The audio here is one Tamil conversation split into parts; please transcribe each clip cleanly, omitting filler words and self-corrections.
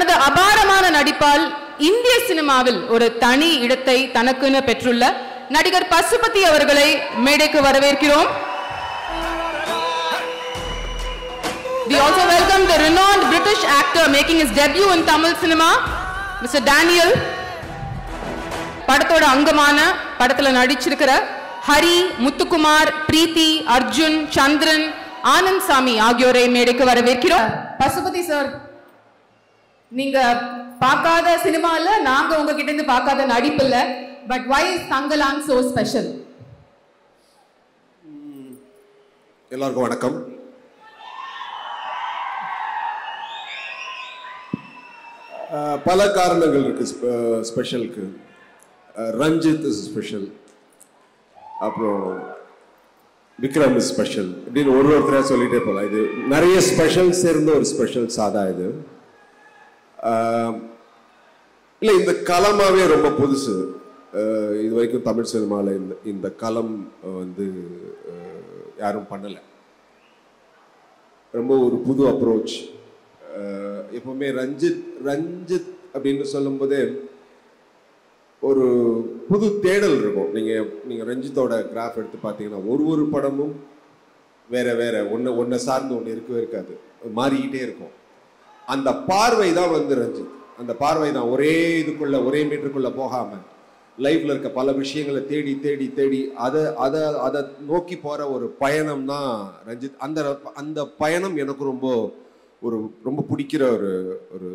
தனது அபாரமான நடிப்பால் இந்திய சினிமாவில் ஒரு தனி இடத்தை தனக்குன்னு பெற்றுள்ள நடிகர் பசுபதி அவர்களை மேடைக்கு வரவேற்கிறோம். We also welcome the renowned British actor making his debut in Tamil cinema, Mr. Daniel. படத்தோட அங்கமான படத்துல நடிச்சிருக்கிற ஹரி, முத்துக்குமார், பிரீத்தி, அர்ஜுன், சந்திரன், ஆனந்த் சாமி ஆகியோரை மேடைக்கு வரவேற்கிறோம். பசுபதி சார், நீங்க பார்க்காத சினிமால நாங்க உங்ககிட்ட இருந்து பார்க்காத நடிப்பு இல்ல. But why is Thangalaan so special? எல்லாருக்கும் வணக்கம். பல காரணங்கள் இருக்கு ஸ்பெஷலுக்கு. ரஞ்சித் இஸ் ஸ்பெஷல், அப்புறம் விக்ரம் இஸ் ஸ்பெஷல், இப்படின்னு ஒருத்தராக சொல்லிட்டே போகலாம். இது நிறைய ஸ்பெஷல் சேர்ந்த ஒரு ஸ்பெஷல் சாதா இது. இல்லை, இந்த களமாகவே ரொம்ப புதுசு. இது வரைக்கும் தமிழ் சினிமாவில் இந்த களம் வந்து யாரும் பண்ணலை. ரொம்ப ஒரு புது அப்ரோச். எப்பவுமே ரஞ்சித் அப்படின்னு சொல்லும் போதே ஒரு புது தேடல் இருக்கும். நீங்கள் ரஞ்சித்தோட கிராஃப் எடுத்து பார்த்தீங்கன்னா ஒரு படமும் வேற ஒன்றை சார்ந்து ஒன்று இருக்கவே இருக்காது, மாறிக்கிட்டே இருக்கும். அந்த பார்வை தான் வந்து ரஞ்சித். அந்த பார்வை தான் ஒரே இதுக்குள்ள ஒரே மீட்டருக்குள்ள போகாம லைஃப்ல இருக்க பல விஷயங்களை தேடி தேடி தேடி அதை நோக்கி போற ஒரு பயணம் தான் ரஞ்சித். அந்த பயணம் எனக்கு ரொம்ப பிடிக்கிற ஒரு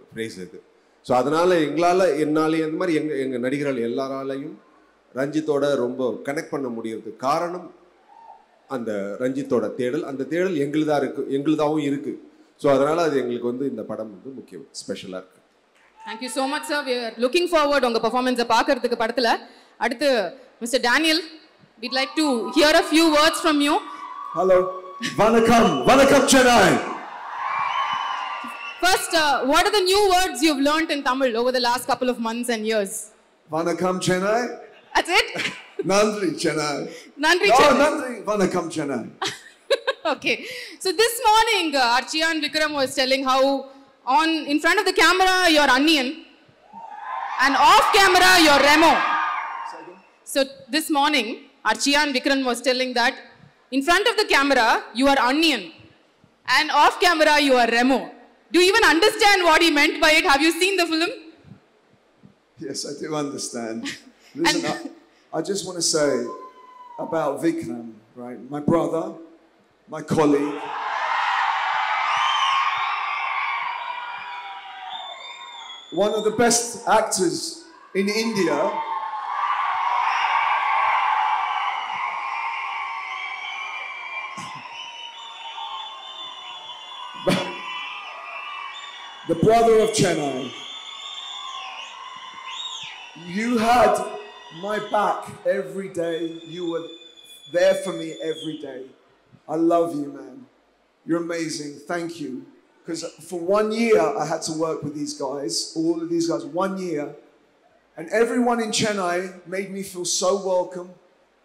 ஃப்ரேஸ் இது. ஸோ அதனால என்னாலேயும் இந்த மாதிரி எங்கள் நடிகர்கள் எல்லாராலையும் ரஞ்சித்தோட ரொம்ப கனெக்ட் பண்ண முடியறதுக்கு காரணம் அந்த ரஞ்சித்தோட தேடல். அந்த தேடல் எங்களுதாகவும் இருக்கு. ஸோ அதனால அது எங்களுக்கு வந்து இந்த படம் வந்து முக்கியம், ஸ்பெஷலாக இருக்கு. Thank you so much sir. We are looking forward உங்கள் பர்ஃபார்மன்ஸை பார்க்கறதுக்கு படத்தில். அடுத்து mister Daniel, we'd like to hear a few words from you. Hello. Vanakkam Chennai. First, what are the new words you've learnt in Tamil over the last couple of months and years? Vanakkam Chennai. That's it? Nandri Chennai. Nandri Chennai. Oh, Nandri. Vanakkam Chennai. Okay. So this morning, Archie and Vikram was telling how in front of the camera, you're Onion, and off camera, you're Remo. So this morning, Archie and Vikram was telling that in front of the camera, you are Onion, and off camera, you are Remo. Do you even understand what he meant by it? Have you seen the film? Yes, I do understand. Listen, I just want to say about Vikram, right? My brother, my colleague. One of the best actors in India. The brother of Chennai. You had my back every day. You were there for me every day. I love you, man. You're amazing. Thank you. Because for 1 year, I had to work with these guys, all of these guys, 1 year. And everyone in Chennai made me feel so welcome.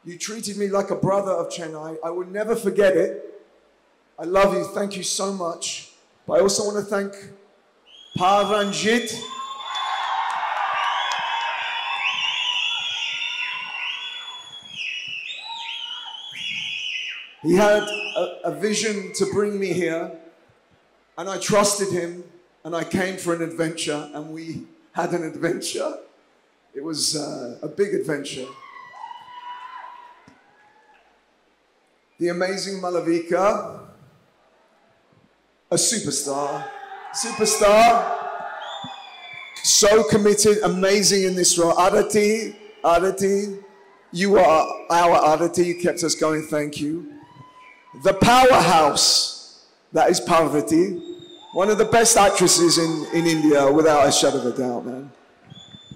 You treated me like a brother of Chennai. I will never forget it. I love you. Thank you so much. But I also want to thank Paranjit. He had a vision to bring me here, and I trusted him, and I came for an adventure, and we had an adventure. It was a big adventure. The amazing Malavika, a superstar, so committed, amazing in this role. Aditi, you are our Aditi, you kept us going, thank you. The powerhouse, that is Parvati, one of the best actresses in India, without a shadow of a doubt, man.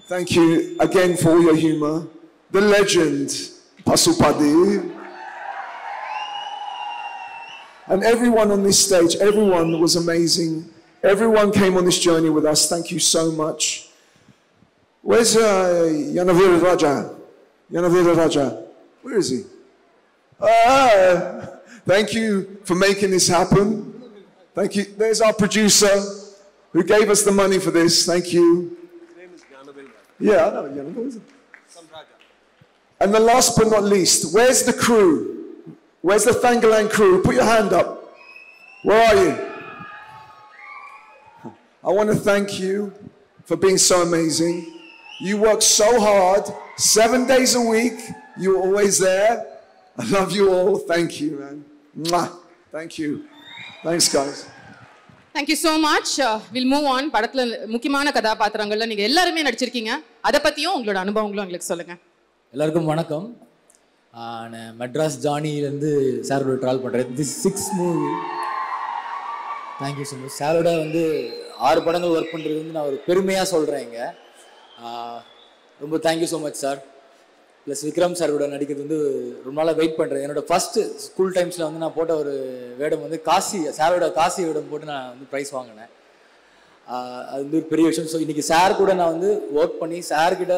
Thank you again for all your humor. The legend, Pasupadi. And everyone on this stage, everyone was amazing. Everyone came on this journey with us. Thank you so much. Where's Yanavira Raja? Yanavira Raja. Where is he? Thank you for making this happen. Thank you. There's our producer. who gave us the money for this. Thank you. His name is Janavel. Yeah, I know Janavel. And the last but not least, where's the crew? Where's the Thangalang crew? Put your hand up. Where are you? I want to thank you for being so amazing. You work so hard, 7 days a week. You're always there. I love you all. Thank you, man. Mwah. Thank you. Thanks, guys. Thank you so much. We'll move on. படத்துல முக்கியமான கதாபாத்திரங்கள்ல நீங்க எல்லாரும் நடிச்சிருக்கீங்க. அத பத்தியும் உங்களோட அனுபவங்களும் உங்களுக்கு சொல்லுங்க. எல்லாருக்கும் வணக்கம். நான் மெட்ராஸ் ஜானியிலேருந்து சாரோட ட்ராவல் பண்ணுறேன். This 6th movie. Thank you so much. சாரோட வந்து 6 படங்கள் ஒர்க் பண்ணுறது வந்து நான் ஒரு பெருமையாக சொல்கிறேன் இங்கே. ரொம்ப thank you so much sir. Plus Vikram சாரோட நடிக்கிறது வந்து ரொம்ப நாளாக வெயிட் பண்ணுறேன். என்னோடய ஃபஸ்ட்டு ஸ்கூல் டைம்ஸில் வந்து நான் போட்ட ஒரு வேடம் வந்து காசி, சாரோட காசி வேடம் போட்டு நான் வந்து ப்ரைஸ் வாங்கினேன். அது வந்து ஒரு பெரிய விஷயம். ஸோ இன்றைக்கி சார் கூட நான் வந்து ஒர்க் பண்ணி சார்கிட்ட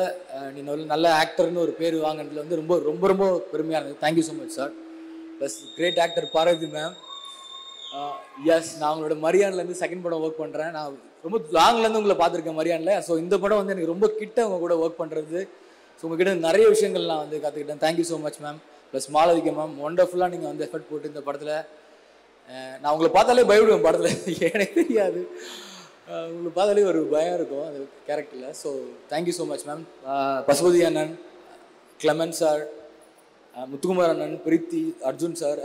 நீ நல்ல ஆக்டர்னு ஒரு பேர் வாங்கினதுல வந்து ரொம்ப ரொம்ப ரொம்ப பெருமையாக இருந்தது. Thank you so much sir. Plus great actor Parvathy ma'am. Yes, நான் உங்களோட மரியான்லேருந்து செகண்ட் படம் ஒர்க் பண்ணுறேன். நான் ரொம்ப லாங்லேருந்து உங்களை பார்த்துருக்கேன் மரியானில். ஸோ இந்த படம் வந்து எனக்கு ரொம்ப கிட்ட உங்க கூட ஒர்க் பண்ணுறது. ஸோ உங்ககிட்ட நிறைய விஷயங்கள் நான் வந்து கற்றுக்கிட்டேன். Thank you so much ma'am. Plus Malavika ma'am, ஒண்டர்ஃபுல்லாக நீங்கள் வந்து எஃபர்ட் போட்டு இந்த படத்தில் நான் உங்களை பார்த்தாலே பயப்படுவேன். படத்தில் எனக்கு தெரியாது, உங்களுக்கு பார்த்தாலே ஒரு பயம் இருக்கும் அந்த கேரக்டரில். So thank you so much ma'am. Pasupathi அண்ணன், கிளமன் சார், முத்துக்குமார் அண்ணன், பிரீத்தி, அர்ஜுன் சார்,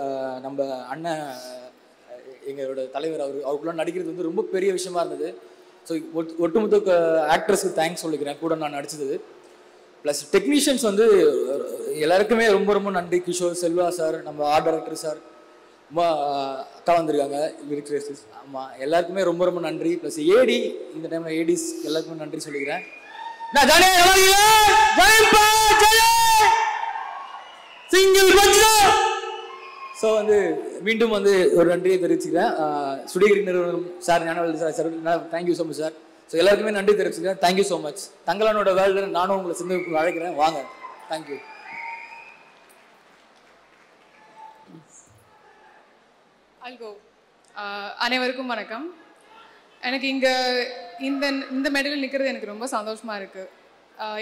நம்ம அண்ணன் எங்களோட தலைவர் அவருக்குள்ள நடிக்கிறது வந்து ரொம்ப பெரிய விஷயமா இருந்தது. ஸோ ஒட்டுமொத்த ஆக்ட்ரஸ்க்கு தேங்க்ஸ் சொல்லிக்கிறேன் கூட நான் நடிச்சது. ப்ளஸ் டெக்னீஷியன்ஸ் வந்து எல்லாருக்குமே ரொம்ப ரொம்ப நன்றி. கிஷோர், செல்வா சார், நம்ம ஆர்ட் டைரக்டர் சார், ரொம்ப அக்கா வந்திருக்காங்க லிரிக்ஸ். ஆமாம், எல்லாருக்குமே ரொம்ப ரொம்ப நன்றி. ப்ளஸ் ஏடி, இந்த டைமில் ஏடிஸ் எல்லாருக்குமே நன்றி சொல்லிக்கிறேன். ஸோ வந்து மீண்டும் வந்து ஒரு நன்றியை தெரிவிச்சுக்கிறேன். சுடிகிரி நிறுவனம் sir, Gnanavel sir, thank you so much sir. So எல்லாருக்குமே நன்றி தெரிவிச்சுக்கிறேன். Thank you so much. தங்களானோட வேர்ல்டு நானும் உங்களை சிந்து அழைக்கிறேன், வாங்க. தேங்க்யூ. அனைவருக்கும் வணக்கம். எனக்கு இங்கே இந்த மெடலில் நிற்கிறது எனக்கு ரொம்ப சந்தோஷமாக இருக்குது.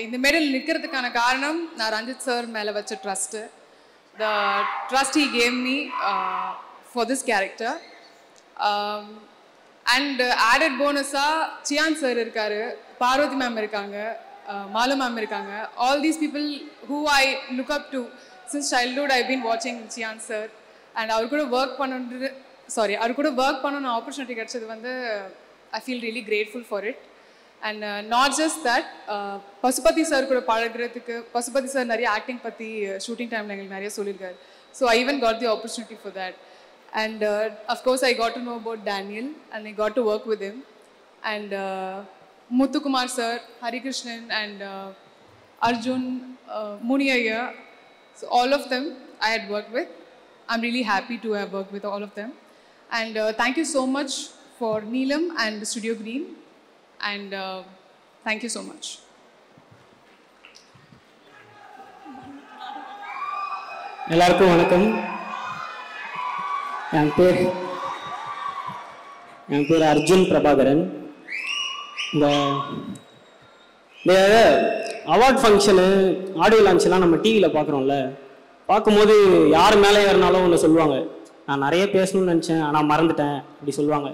இந்த மெடல் நிற்கிறதுக்கான காரணம் நான் ரஞ்சித் சார் மேலே வச்ச trust. The trust he gave me for this character. And added bonus-ஆ சியான் சார் இருக்காரு, பார்வதி மேம் இருக்காங்க, மாலு மேம் இருக்காங்க. All these people who I look up to since childhood. I've been watching Chiyaan sir. And அவர் கூட ஒர்க் பண்ணணும் ஆப்பர்ச்சுனிட்டி கிடைச்சது வந்து I feel really grateful for it. And not just that, Pasupathi sir கூட பழகிறதுக்கு, பசுபதி சார் நிறைய ஆக்டிங் பற்றி ஷூட்டிங் டைமில் எங்களுக்கு நிறைய சொல்லியிருக்காரு. So I even got the opportunity for that. And of course I got to know about Daniel and I got to work with him. And Muthukumar sir, Hari Krishnan and Arjun, Muniyaya, so all of them I had worked with. I'm really happy to have worked with all of them. And thank you so much for Neelam and Studio Green. And thank you so much. எல்லாருக்கும் வணக்கம். என் பேர் அர்ஜுன் பிரபாகரன். இந்த அவார்ட் ஃபங்க்ஷனு, ஆடியோ லான்ச்லாம் நம்ம டிவியில் பார்க்குறோம்ல, பார்க்கும்போது யார் மேலே ஏறினாலும் ஒன்று சொல்லுவாங்க, நான் நிறைய பேசணும்னு நினச்சேன் ஆனால் மறந்துட்டேன் அப்படி சொல்லுவாங்க.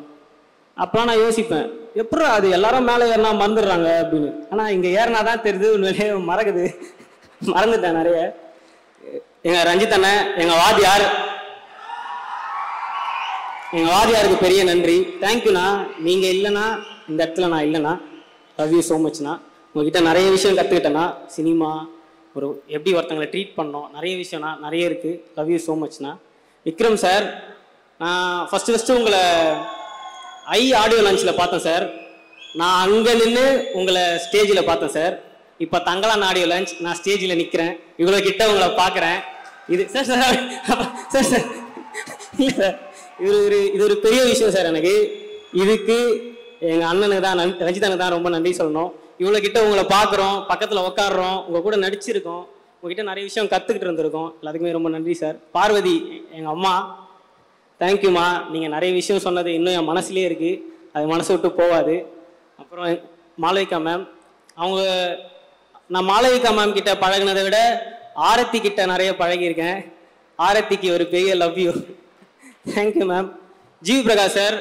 அப்போலாம் நான் யோசிப்பேன், எப்படி அது எல்லாரும் மேலே ஏறினா மறந்துடுறாங்க அப்படின்னு. ஆனால் இங்கே ஏறினா தான் தெரியுது உண்மையிலே மறந்துட்டேன் நிறைய. எங்கள் ரஞ்சித் அண்ணன், எங்கள் வாதியாருக்கு பெரிய நன்றி. தேங்க்யூண்ணா. நீங்கள் இல்லைண்ணா இந்த இடத்துல நான் இல்லைண்ணா. லவ் யூ ஸோ மச்ண்ணா. உங்ககிட்ட நிறைய விஷயம் கற்றுக்கிட்டேண்ணா. சினிமா ஒரு எப்படி ஒருத்தங்களை ட்ரீட் பண்ணோம், நிறைய விஷயம்ண்ணா, நிறைய இருக்குது. லவ் யூ ஸோ மச்ண்ணா. விக்ரம் சார், நான் ஃபஸ்ட்டு உங்களை ஆடியோ லான்ச்சில் பார்த்தேன் சார். நான் அங்கே நின்று உங்களை ஸ்டேஜில் பார்த்தேன் சார். இப்போ தங்களான் ஆடியோ லான்ச், நான் ஸ்டேஜில் நிற்கிறேன், இவ்வளோ கிட்ட உங்களை பார்க்குறேன். இது சார் இல்லை சார், இது ஒரு பெரிய விஷயம் சார் எனக்கு. இதுக்கு எங்கள் அண்ணனுக்கு தான் ரஞ்சித் அண்ணனுக்கு தான் ரொம்ப நன்றி சொல்லணும். இவ்வளோ கிட்ட உங்களை பார்க்குறோம், பக்கத்தில் உட்காடுறோம், உங்கள் கூட நடிச்சிருக்கோம், உங்ககிட்ட நிறைய விஷயம் கற்றுக்கிட்டு இருந்திருக்கோம். எல்லாத்துக்குமே ரொம்ப நன்றி சார். பார்வதி, எங்கள் அம்மா, தேங்க்யூம்மா. நீங்கள் நிறைய விஷயம் சொன்னது இன்னும் என் மனசுலேயே இருக்குது. அது மனசை விட்டு போகாது. அப்புறம் மாளவிகா மேம், அவங்க நான் மாளவிகா மேம் கிட்ட பழகினதை விட ஆரத்தி கிட்ட நிறைய பழகியிருக்கேன். ஆரத்திக்கு ஒரு பெரிய love you. Thank you ma'am. GV Prakash sir,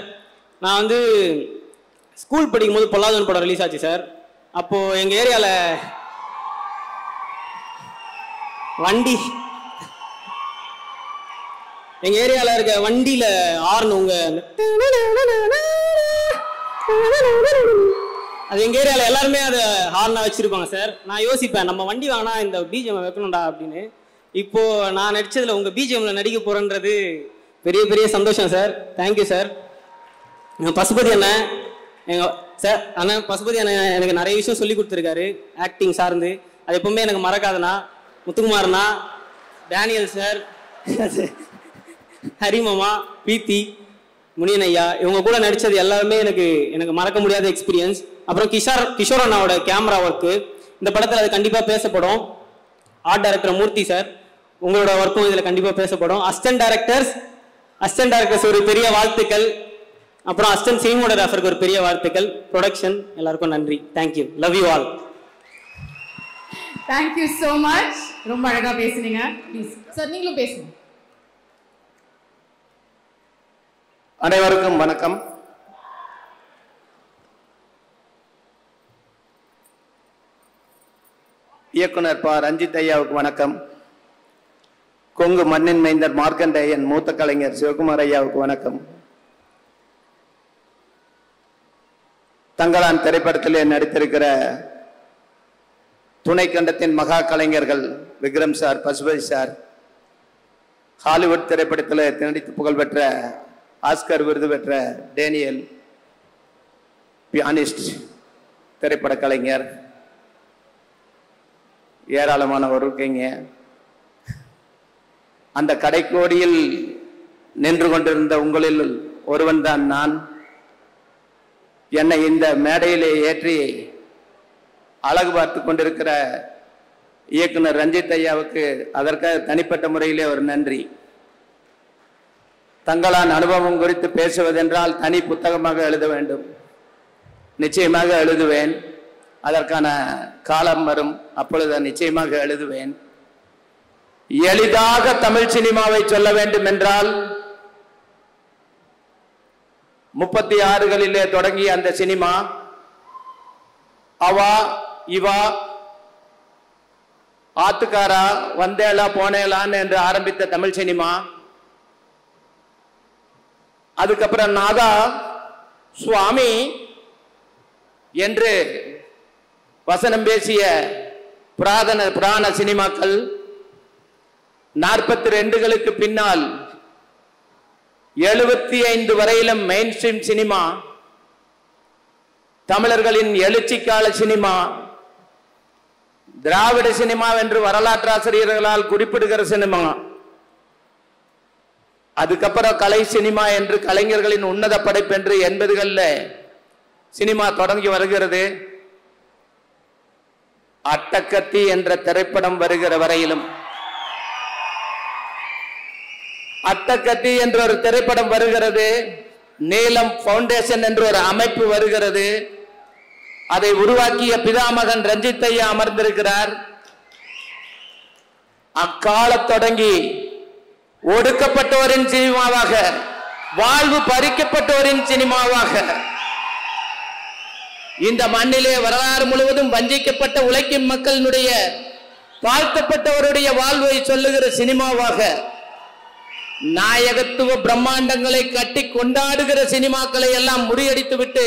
நான் வந்து ஸ்கூல் படிக்கும்போது பொல்லாதவன் படம் ரிலீஸ் ஆச்சு சார். அப்போது எங்கள் ஏரியாவில் இருக்க வண்டியில் ஆர்னு அது எங்கள் ஏரியாவில் எல்லாருமே அதை ஹார்னாக வச்சுருப்பாங்க சார். நான் யோசிப்பேன், நம்ம வண்டி வாங்கினா இந்த பிஜிஎம் வைக்கணும்டா அப்படின்னு. இப்போது நான் நடித்ததில் உங்கள் பிஜிஎம்மில் நடிக்க போகிறேன்றது பெரிய பெரிய சந்தோஷம் சார். Thank you sir. பசுபதி அண்ணன் பசுபதி அண்ணன் எனக்கு நிறைய விஷயம் சொல்லி கொடுத்துருக்காரு ஆக்டிங் சார்ந்து. அது எப்பவுமே எனக்கு மறக்காதுண்ணா. முத்துக்குமார்ண்ணா, டேனியல் சார், ஹரிமாமா, பீத்தி, முனியன் ஐயா, இவங்க கூட நடித்தது எல்லாருமே எனக்கு மறக்க முடியாத எக்ஸ்பீரியன்ஸ். அப்புறம் கிஷோர் அண்ணாவோட கேமரா ஒர்க்கு இந்த படத்தில் அது கண்டிப்பாக பேசப்படும். ஆர்ட் டைரக்டர் மூர்த்தி சார், உங்களோட ஒர்க்கும் இதில் கண்டிப்பாக பேசப்படும். அசிஸ்டன்ட் டைரக்டர்ஸ் ஒரு பெரிய வாழ்த்துக்கள். அப்புறம் அசிஸ்டன்ட் சினிமோட்டோகிராஃபருக்கு ஒரு பெரிய வாழ்த்துக்கள். ப்ரொடக்ஷன் எல்லாருக்கும் நன்றி. Thank you. Love you all. Thank you so much. ரொம்ப அழகாக பேசுனீங்க. ப்ளீஸ் சார் நீங்களும் பேசுங்க. அனைவருக்கும் வணக்கம். இயக்குனர் ப. ரஞ்சித் ஐயாவுக்கு வணக்கம். கொங்கு மண்ணின் மைந்தர் மார்க்கண்டேயன் மூத்த கலைஞர் சிவகுமார் ஐயாவுக்கு வணக்கம். தங்களான் திரைப்படத்திலே நடித்திருக்கிற துணை கண்டத்தின் மகா கலைஞர்கள் Vikram sir, Pasupathi sir, Hollywood திரைப்படத்தில் நடித்து புகழ்பெற்ற ஆஸ்கர் விருது பெற்ற டேனியல், பியானிஸ்ட், திரைப்பட கலைஞர், ஏராளமானவர் இருக்கீங்க. அந்த கடைக்கோடியில் நின்று கொண்டிருந்த உங்களில் ஒருவன் தான் நான். என்னை இந்த மேடையிலே ஏற்றி அழகு பார்த்து கொண்டிருக்கிற இயக்குனர் ரஞ்சித் ஐயாவுக்கு அதற்காக தனிப்பட்ட முறையிலே ஒரு நன்றி. தங்களான் அனுபவம் குறித்து பேசுவதென்றால் தனி புத்தகமாக எழுத வேண்டும். நிச்சயமாக எழுதுவேன். அதற்கான காலம் வரும், அப்பொழுது நிச்சயமாக எழுதுவேன். எளிதாக தமிழ் சினிமாவை சொல்ல வேண்டும் என்றால் 36களிலே தொடங்கி அந்த சினிமா அவா இவா ஆத்துக்காரா வந்தேலா போனேலான்னு என்று ஆரம்பித்த தமிழ் சினிமா, அதுக்கப்புறம் நாதா சுவாமி என்று வசனம் பேசிய புராண சினிமாக்கள், 42களுக்கு பின்னால் 75 வரையிலும் மெயின் ஸ்ட்ரீம் சினிமா, தமிழர்களின் எழுச்சி கால சினிமா, திராவிட சினிமா என்று வரலாற்றாசிரியர்களால் குறிப்பிடுகிற சினிமா, அதுக்கப்புறம் கலை சினிமா என்று கலைஞர்களின் உன்னத படைப்பு என்று 80களில் சினிமா தொடங்கி வருகிறது. அட்டக்கத்தி என்ற திரைப்படம் வருகிற வரையிலும், அட்டக்கத்தி என்ற ஒரு திரைப்படம் வருகிறது. நீலம் ஃபவுண்டேஷன் என்ற ஒரு அமைப்பு வருகிறது. அதை உருவாக்கிய பிதாமகன் ரஞ்சித் ஐயா அமர்ந்திருக்கிறார். அக்கால தொடங்கி ஒடுக்கப்பட்டோரின் சினிமாவாக, வாழ்வு பறிக்கப்பட்டோரின் சினிமாவாக, இந்த மண்ணிலே வரலாறு முழுவதும் வஞ்சிக்கப்பட்ட உழைக்கும் மக்களினுடைய தாழ்த்தப்பட்டவருடைய வாழ்வை சொல்லுகிற சினிமாவாக, நாயகத்துவ பிரம்மாண்டங்களை கட்டி கொண்டாடுகிற சினிமாக்களை எல்லாம் முறியடித்து விட்டு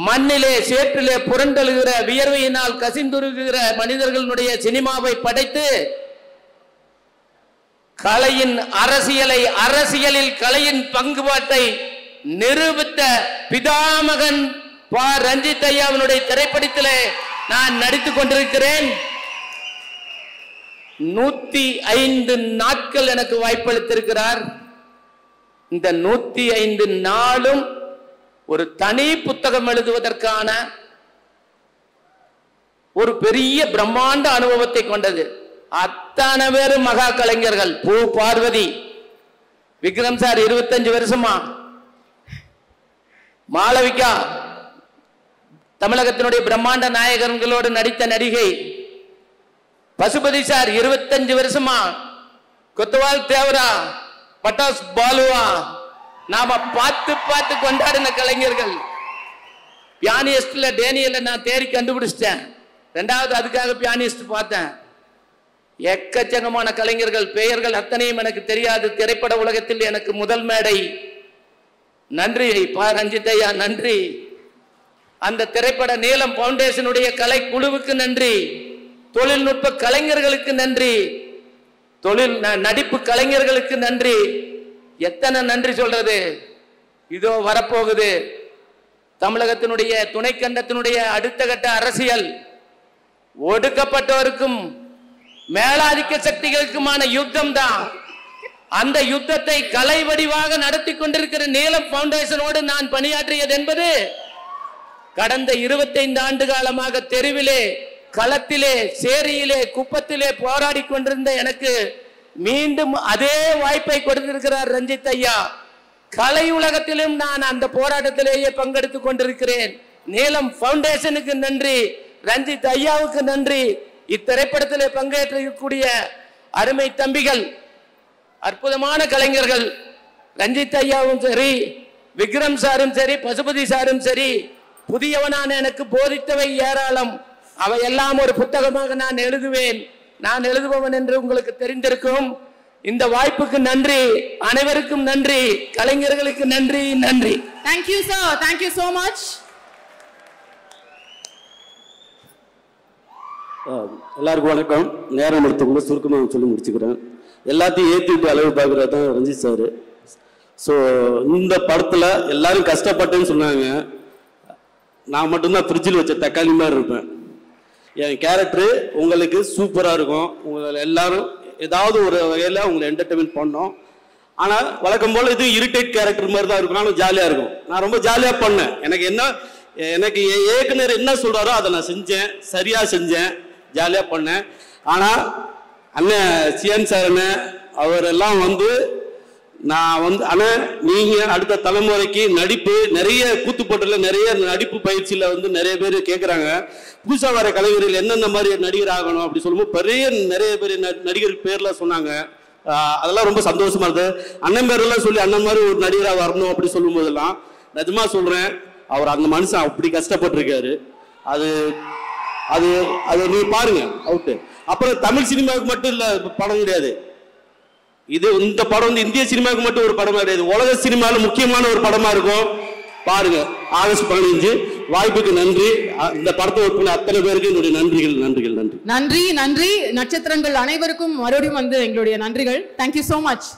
மண்ணிலே சேற்றிலே புரண்டழுகிற வியர்வையினால் கசிந்துருகிற மனிதர்களுடைய சினிமாவை படைத்து கலையின் அரசியலில் கலையின் பங்குபாட்டை நிரூபித்த பிதாமகன் ப. ரஞ்சித் ஐயாவினுடைய திரைப்படத்திலே நான் நடித்துக் கொண்டிருக்கிறேன். 105 நாட்கள் எனக்கு வாய்ப்பளித்திருக்கிறார். இந்த 105 நாளும் ஒரு தனி புத்தகம் எழுதுவதற்கான ஒரு பெரிய பிரம்மாண்ட அனுபவத்தை கொண்டது. அத்தனை பேரும் மகா கலைஞர்கள். பூ பார்வதி, விக்ரம் சார் 25 வருஷமா, மாளவிகா தமிழகத்தினுடைய பிரம்மாண்ட நாயகர்களோடு நடித்த நடிகை. பசுபதி சார் 25 வருஷமா கொத்தவால் தேவரா பட்டாஸ் பாலுவா நாம பார்த்து பார்த்து கொண்டாடின கலைஞர்கள். பியானிஸ்ட்ல டேனியலை நான் தேடி கண்டுபிடிச்சிட்டேன். ரெண்டாவது அதுக்காக பியானிஸ்ட் பார்த்தேன். எக்கச்சக்கமான கலைஞர்கள் பெயர்கள் அத்தனையும் எனக்கு தெரியாது. திரைப்பட உலகத்தில் எனக்கு முதல் மேடை. நன்றி பா ரஞ்சித் ஐயா, நன்றி. அந்த திரைப்பட நீலம் பவுண்டேஷனுடைய கலை குழுவுக்கு நன்றி. தொழில்நுட்ப கலைஞர்களுக்கு நன்றி. நடிப்பு கலைஞர்களுக்கு நன்றி. எத்தனை நன்றி சொல்றது. இதோ வரப்போகுது தமிழகத்தினுடைய துணைக்கண்டத்தினுடைய அடுத்த கட்ட அரசியல். ஒடுக்கப்பட்டவருக்கும் மேலாதிக்க சக்திகளுக்குமான யுத்தம் தான். அந்த யுத்தத்தை கலை வடிவாக நடத்தி கொண்டிருக்கிற நீலம் பவுண்டேஷனோடு நான் பணியாற்றியது என்பது கடந்த 25 ஆண்டு காலமாக தெருவிலே, களத்திலே, சேரியிலே, குப்பத்திலே போராடி கொண்டிருந்த எனக்கு மீண்டும் அதே வாய்ப்பை கொடுத்திருக்கிறார் ரஞ்சித் ஐயா. கலை உலகத்திலும் நான் அந்த போராட்டத்திலேயே பங்கெடுத்துக் கொண்டிருக்கிறேன். நீலம் பவுண்டேஷனுக்கு நன்றி, ரஞ்சித் ஐயாவுக்கு நன்றி. இத்திரைப்படத்திலே பங்கேற்றக்கூடிய அருமை தம்பிகள், அற்புதமான கலைஞர்கள். ரஞ்சித் ஐயாவும் சரி, விக்ரம் சாரும் சரி, பசுபதி சாரும் சரி, புதியவனான எனக்கு போதித்தவை ஏராளம். அவை எல்லாம் ஒரு புத்தகமாக நான் எழுதுவேன். நான் எழுதுபவன் என்று உங்களுக்கு தெரிந்திருக்கும். இந்த வாய்ப்புக்கு நன்றி, அனைவருக்கும் நன்றி, கலைஞர்களுக்கு நன்றி. நன்றி. Thank you sir, thank you so much. எல்லாருக்கும் வணக்கம். நேரம் எடுத்துக்கொண்டு சுருக்கமாக சொல்லி முடிச்சுக்கிறேன். எல்லாத்தையும் ஏற்றிட்டு அளவு பார்க்குறது தான் ரஞ்சித் சார். ஸோ இந்த படத்தில் எல்லாரும் கஷ்டப்பட்டேன்னு சொன்னாங்க. நான் மட்டும்தான் ஃப்ரிட்ஜில் வச்ச தக்காளி மாதிரி இருப்பேன். என் கேரக்டரு உங்களுக்கு சூப்பராக இருக்கும். உங்களை எல்லாரும் ஏதாவது ஒரு வகையில் உங்களை என்டர்டெயின்மெண்ட் பண்ணோம். ஆனால் வழக்கம் போல் இது இரிட்டேட் கேரக்டர் மாதிரி தான் இருக்கும். ஆனால் ஜாலியாக இருக்கும். நான் ரொம்ப ஜாலியாக பண்ணேன். எனக்கு இயக்குனர் என்ன சொல்கிறாரோ அதை நான் செஞ்சேன், சரியாக செஞ்சேன், ஜாலியாக பண்ணேன். ஆனால் அண்ணன் சிஎன் சார் அண்ணன் அவரெல்லாம் நான் ஆனால் நீங்கள் அடுத்த தலைமுறைக்கு நடிப்பு நிறைய கூத்துப்பட்டில் நிறைய நடிப்பு பயிற்சியில் நிறைய பேர் கேட்குறாங்க. புதுசாக வர கலைஞர்கள் எந்தெந்த மாதிரி நடிகர் ஆகணும் அப்படி சொல்லும்போது நிறைய பேர் நடிகர் பேர்லாம் சொன்னாங்க. அதெல்லாம் ரொம்ப சந்தோஷமா இருந்தது. அண்ணன் பேரெல்லாம் சொல்லி அண்ணன் மாதிரி ஒரு நடிகராக வரணும் அப்படி சொல்லும் போதெல்லாம் நிஜமாக சொல்கிறேன், அவர் அந்த மனுஷன் அப்படி கஷ்டப்பட்டிருக்காரு. அது அது அது நீங்கள் பாருங்க அவுட்டு. அப்புறம் தமிழ் சினிமாவுக்கு மட்டும் இல்லை படம் கிடையாது இது. இந்த படம் இந்திய சினிமாவுக்கு மட்டும் ஒரு படமா கிடையாது, உலக சினிமாவில் முக்கியமான ஒரு படமா இருக்கும். பாருங்க. ஆகஸ்ட் 15. வாய்ப்புக்கு நன்றி. இந்த படத்தை ஒப்புன அத்தனை பேருக்கு என்னுடைய நன்றிகள். நன்றி. நன்றி. நட்சத்திரங்கள் அனைவருக்கும் மறுபடியும் எங்களுடைய நன்றிகள். Thank you so much.